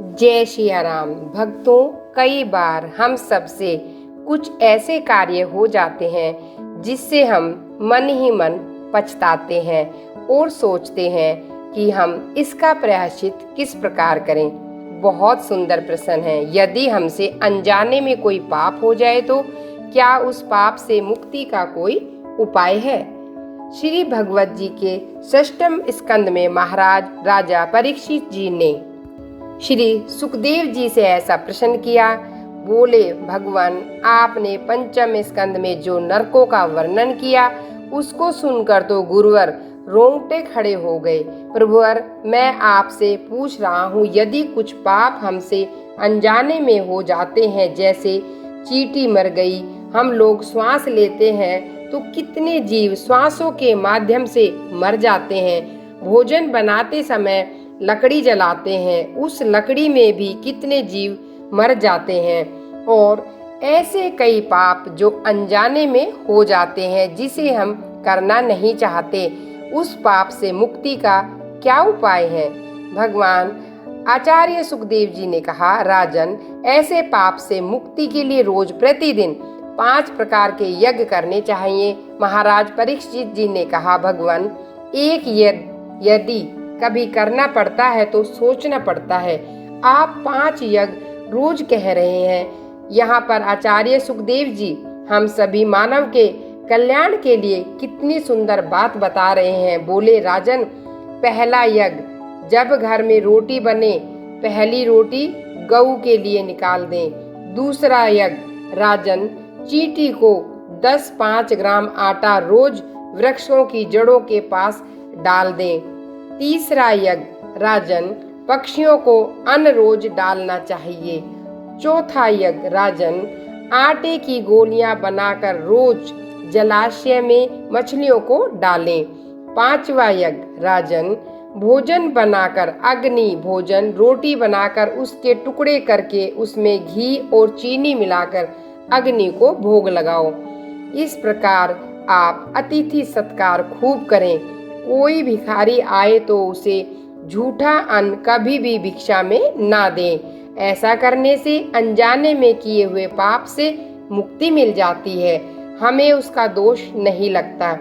जय सिया राम। भक्तों, कई बार हम सबसे कुछ ऐसे कार्य हो जाते हैं जिससे हम मन ही मन पछताते हैं और सोचते हैं कि हम इसका प्रायश्चित किस प्रकार करें। बहुत सुंदर प्रश्न है। यदि हमसे अनजाने में कोई पाप हो जाए तो क्या उस पाप से मुक्ति का कोई उपाय है? श्री भगवत जी के 6वें स्कंद में महाराज राजा परीक्षित जी ने श्री सुखदेव जी से ऐसा प्रश्न किया। बोले, भगवान, आपने 5वें स्कंद में जो नरकों का वर्णन किया उसको सुनकर तो गुरुवर रोंगटे खड़े हो गए। प्रभुवर, मैं आपसे पूछ रहा हूँ, यदि कुछ पाप हमसे अनजाने में हो जाते हैं, जैसे चींटी मर गई, हम लोग श्वास लेते हैं तो कितने जीव श्वासों के माध्यम से मर जाते हैं। भोजन बनाते समय लकड़ी जलाते हैं, उस लकड़ी में भी कितने जीव मर जाते हैं। और ऐसे कई पाप जो अनजाने में हो जाते हैं, जिसे हम करना नहीं चाहते। उस पाप से मुक्ति का क्या उपाय है? भगवान आचार्य सुखदेव जी ने कहा, राजन, ऐसे पाप से मुक्ति के लिए रोज प्रतिदिन 5 प्रकार के यज्ञ करने चाहिए। महाराज परीक्षित जी ने कहा, भगवान, एक यदि कभी करना पड़ता है तो सोचना पड़ता है। आप 5 यज्ञ रोज कह रहे हैं। यहाँ पर आचार्य सुखदेव जी हम सभी मानव के कल्याण के लिए कितनी सुंदर बात बता रहे हैं। बोले, राजन, पहला यज्ञ, जब घर में रोटी बने, पहली रोटी गऊ के लिए निकाल दें। दूसरा यज्ञ, राजन, चींटी को 10-5 ग्राम आटा रोज वृक्षों की जड़ों के पास डाल दें। तीसरा यज्ञ, राजन, पक्षियों को अन्न रोज डालना चाहिए। चौथा यज्ञ, राजन, आटे की गोलियां बनाकर रोज जलाशय में मछलियों को डालें। 5वां यज्ञ, राजन, भोजन बनाकर अग्नि भोजन, रोटी बनाकर उसके टुकड़े करके उसमें घी और चीनी मिलाकर अग्नि को भोग लगाओ। इस प्रकार आप अतिथि सत्कार खूब करें। कोई भिखारी आए तो उसे झूठा अन्न कभी भी भिक्षा में ना दें। ऐसा करने से अनजाने में किए हुए पाप से मुक्ति मिल जाती है। हमें उसका दोष नहीं लगता,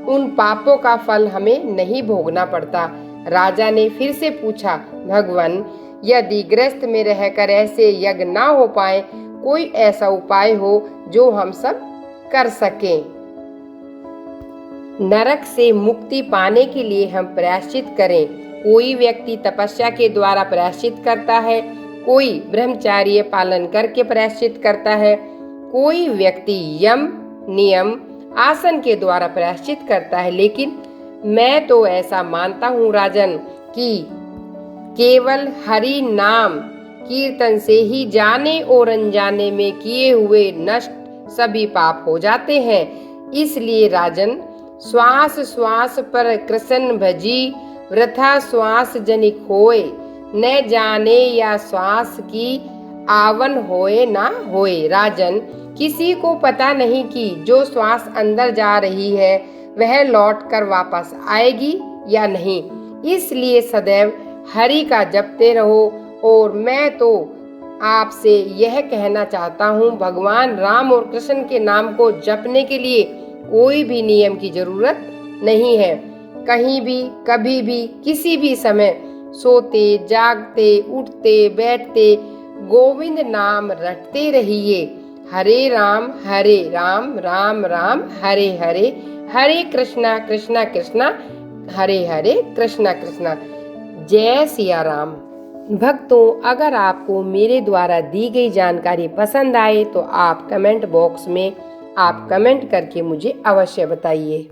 उन पापों का फल हमें नहीं भोगना पड़ता। राजा ने फिर से पूछा, भगवान, यदि गृहस्थ में रहकर ऐसे यज्ञ ना हो पाए, कोई ऐसा उपाय हो जो हम सब कर सकें। नरक से मुक्ति पाने के लिए हम प्रायश्चित करें। कोई व्यक्ति तपस्या के द्वारा प्रायश्चित करता है, कोई ब्रह्मचर्य पालन करके प्रायश्चित करता है, कोई व्यक्ति यम नियम आसन के द्वारा प्रायश्चित करता है। लेकिन मैं तो ऐसा मानता हूँ, राजन, कि केवल हरि नाम कीर्तन से ही जाने और अनजाने में किए हुए नष्ट सभी पाप हो जाते हैं। इसलिए राजन, श्वास श्वास पर कृष्ण भजी, वृथा श्वास जनिक होए, न जाने या श्वास की आवन होए ना होए। राजन, किसी को पता नहीं कि जो श्वास अंदर जा रही है वह लौट कर वापस आएगी या नहीं। इसलिए सदैव हरि का जपते रहो। और मैं तो आपसे यह कहना चाहता हूँ, भगवान राम और कृष्ण के नाम को जपने के लिए कोई भी नियम की जरूरत नहीं है। कहीं भी, कभी भी, किसी भी समय, सोते जागते उठते बैठते गोविंद नाम रटते रहिए। हरे राम राम राम हरे हरे, हरे कृष्णा कृष्णा कृष्णा हरे हरे, कृष्णा कृष्णा। जय सिया राम। भक्तों, अगर आपको मेरे द्वारा दी गई जानकारी पसंद आए तो आप कमेंट बॉक्स में आप कमेंट करके मुझे अवश्य बताइए।